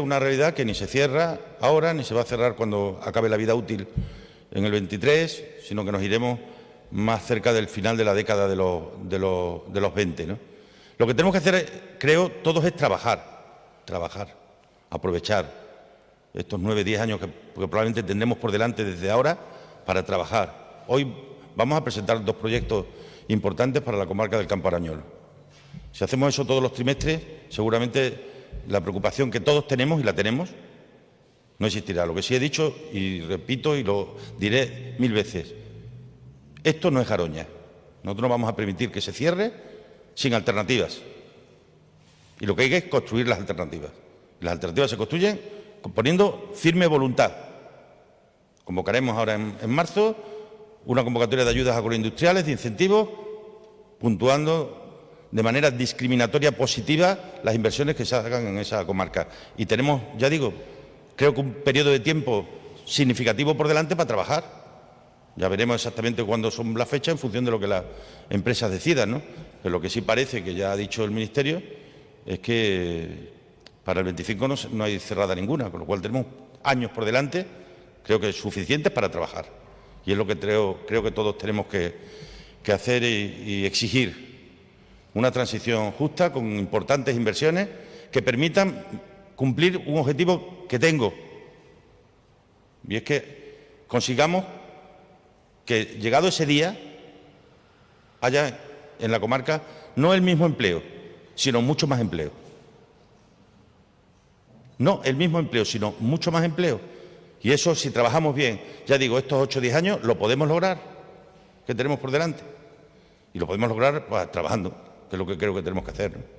es una realidad que ni se cierra ahora, ni se va a cerrar cuando acabe la vida útil en el 23, sino que nos iremos más cerca del final de la década de los 20, ¿no? Lo que tenemos que hacer, creo, todos es trabajar, aprovechar estos 9, 10 años que probablemente tendremos por delante desde ahora para trabajar. Hoy vamos a presentar 2 proyectos importantes para la comarca del Campo Arañolo. Si hacemos eso todos los trimestres, seguramente la preocupación que todos tenemos, y la tenemos, no existirá. Lo que sí he dicho, y repito y lo diré 1000 veces, esto no es Garoña. Nosotros no vamos a permitir que se cierre sin alternativas. Y lo que hay que es construir las alternativas. Las alternativas se construyen poniendo firme voluntad. Convocaremos ahora en marzo una convocatoria de ayudas agroindustriales, de incentivos, puntuando de manera discriminatoria positiva las inversiones que se hagan en esa comarca. Y tenemos, ya digo, creo que un periodo de tiempo significativo por delante para trabajar. Ya veremos exactamente cuándo son las fechas en función de lo que las empresas decidan, ¿no? Pero lo que sí parece, que ya ha dicho el Ministerio, es que para el 25 no hay cerrada ninguna, con lo cual tenemos años por delante, creo que suficientes para trabajar. Y es lo que creo que todos tenemos que hacer y exigir. Una transición justa, con importantes inversiones que permitan cumplir un objetivo que tengo. Y es que consigamos que, llegado ese día, haya en la comarca no el mismo empleo, sino mucho más empleo. No el mismo empleo, sino mucho más empleo. Y eso, si trabajamos bien, ya digo, estos 8 o 10 años, lo podemos lograr, que tenemos por delante. Y lo podemos lograr pues, trabajando, que es lo que creo que tenemos que hacer, ¿no?